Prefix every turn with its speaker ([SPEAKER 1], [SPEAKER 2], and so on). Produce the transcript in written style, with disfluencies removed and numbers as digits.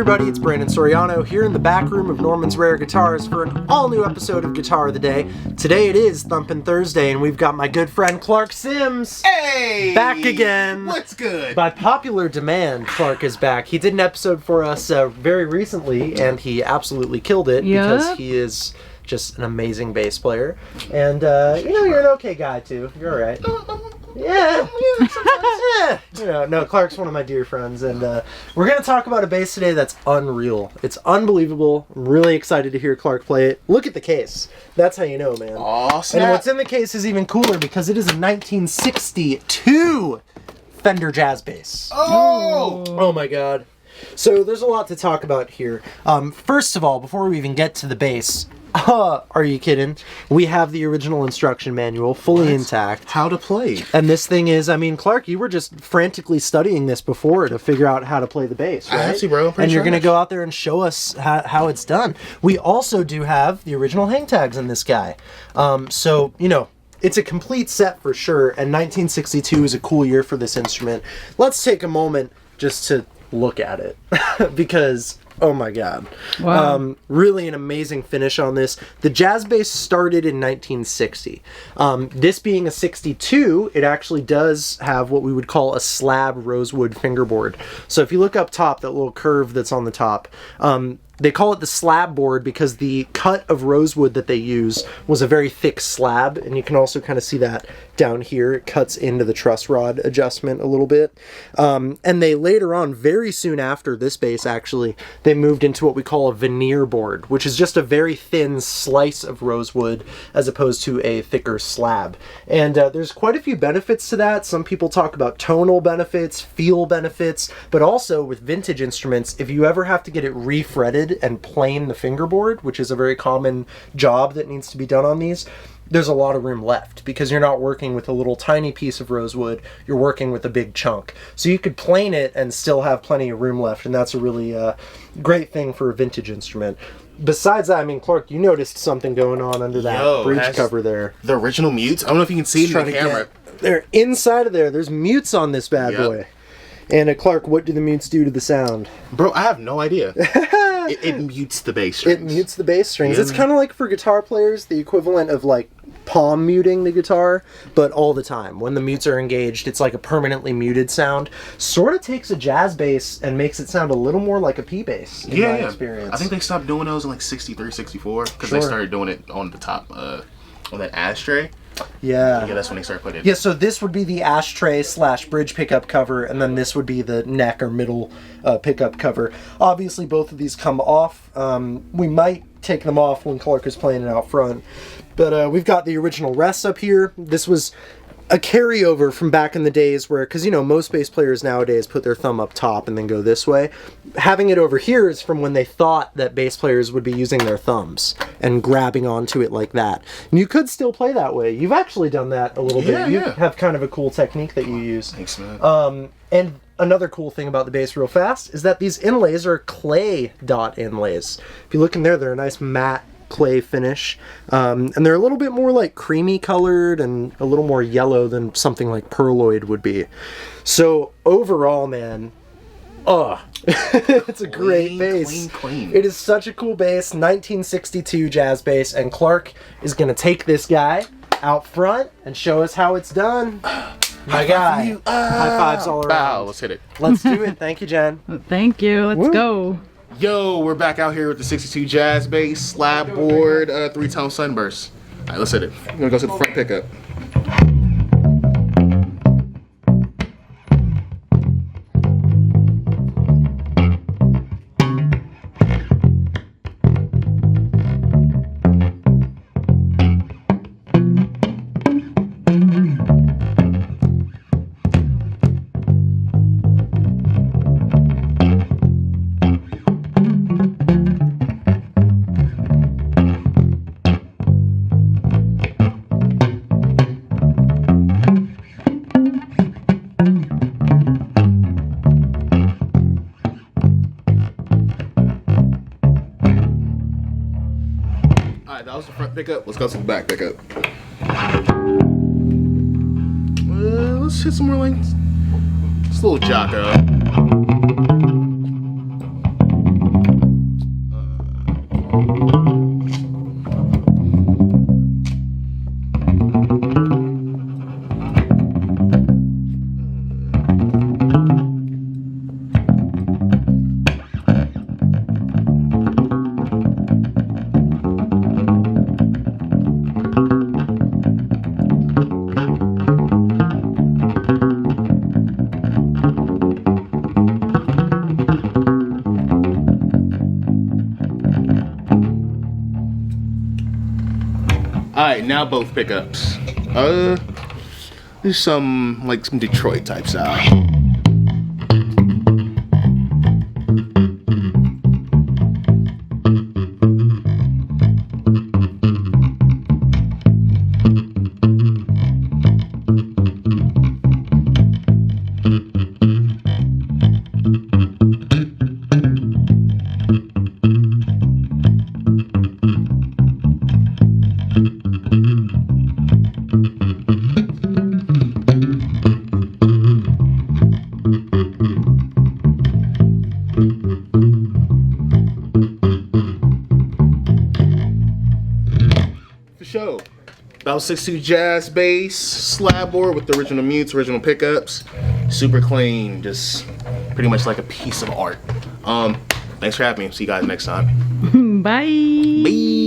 [SPEAKER 1] everybody, it's Brandon Soriano here in the back room of Norman's Rare Guitars for an all-new episode of Guitar of the Day. Today it is Thumpin' Thursday, and we've got my good friend Clark Sims.
[SPEAKER 2] Hey!
[SPEAKER 1] Back again.
[SPEAKER 2] What's good?
[SPEAKER 1] By popular demand, Clark is back. He did an episode for us very recently, and he absolutely killed it because he is just an amazing bass player. And, you're an okay guy, too. You're all right. Yeah, sometimes, yeah. No, Clark's one of my dear friends, and we're going to talk about a bass today that's unreal. It's unbelievable. I'm really excited to hear Clark play it. Look at the case. That's how you know, man.
[SPEAKER 2] Awesome.
[SPEAKER 1] And what's in the case is even cooler because it is a 1962 Fender jazz bass. Oh my god. So there's a lot to talk about here. First of all, before we even get to the bass, are you kidding? We have the original instruction manual fully intact.
[SPEAKER 2] How to play.
[SPEAKER 1] And this thing is, Clark, you were just frantically studying this before to figure out how to play the bass, right?
[SPEAKER 2] Actually, bro.
[SPEAKER 1] And you're going to go out there and show us how it's done. We also do have the original hang tags in this guy. So, it's a complete set for sure. And 1962 is a cool year for this instrument. Let's take a moment just to look at it because oh my god. Wow. Really an amazing finish on this. The jazz bass started in 1960. This being a 62, it actually does have what we would call a slab rosewood fingerboard. So if you look up top, that little curve that's on the top, they call it the slab board because the cut of rosewood that they use was a very thick slab, and you can also kind of see that down here. It cuts into the truss rod adjustment a little bit. And they later on, very soon after this bass actually, they moved into what we call a veneer board, which is just a very thin slice of rosewood as opposed to a thicker slab. And there's quite a few benefits to that. Some people talk about tonal benefits, feel benefits, but also with vintage instruments, if you ever have to get it refretted and plane the fingerboard, which is a very common job that needs to be done on these, there's a lot of room left because you're not working with a little tiny piece of rosewood, you're working with a big chunk. So you could plane it and still have plenty of room left, and that's a really great thing for a vintage instrument. Besides that, Clark, you noticed something going on under that bridge cover there.
[SPEAKER 2] The original mutes? I don't know if you can see it in the camera.
[SPEAKER 1] They're inside of there. There's mutes on this bad boy. And Clark, what do the mutes do to the sound?
[SPEAKER 2] Bro, I have no idea. It mutes the bass strings.
[SPEAKER 1] It mutes the bass strings. Yeah. It's kind of like for guitar players, the equivalent of like palm muting the guitar, but all the time. When the mutes are engaged, it's like a permanently muted sound. Sort of takes a jazz bass and makes it sound a little more like a P bass in my experience.
[SPEAKER 2] I think they stopped doing those in like 63, 64 because they started doing it on the top on that ashtray.
[SPEAKER 1] Yeah,
[SPEAKER 2] that's when they started putting it.
[SPEAKER 1] Yeah, so this would be the ashtray / bridge pickup cover, and then this would be the neck or middle pickup cover. Obviously, both of these come off. We might take them off when Clark is playing it out front. But we've got the original rests up here. This was a carryover from back in the days where, because most bass players nowadays put their thumb up top and then go this way. Having it over here is from when they thought that bass players would be using their thumbs and grabbing onto it like that. And you could still play that way. You've actually done that a little bit. You have kind of a cool technique that you use.
[SPEAKER 2] Thanks, man.
[SPEAKER 1] And another cool thing about the bass real fast is that these inlays are clay dot inlays. If you look in there, they're a nice matte clay finish, and they're a little bit more like creamy colored and a little more yellow than something like pearloid would be. So overall, man, it's a great bass.
[SPEAKER 2] Clean.
[SPEAKER 1] It is such a cool bass, 1962 jazz bass, and Clark is gonna take this guy out front and show us how it's done. My guy. High fives all around.
[SPEAKER 2] Bow, let's hit it.
[SPEAKER 1] Let's do it. Thank you, Jen.
[SPEAKER 3] Thank you. Let's go.
[SPEAKER 2] Yo, we're back out here with the 62 jazz bass, slab board, 3-tone Sunburst. All right, let's hit it. I'm gonna go to the front pickup. That was the front pickup. Let's go to the back pickup. Let's hit some more like this little Jocko. Alright, now both pickups. There's some Detroit type sound. Show. That was 62 jazz bass, slab board with the original mutes, original pickups. Super clean, just pretty much like a piece of art. Thanks for having me. See you guys next time.
[SPEAKER 3] Bye.
[SPEAKER 2] Bye.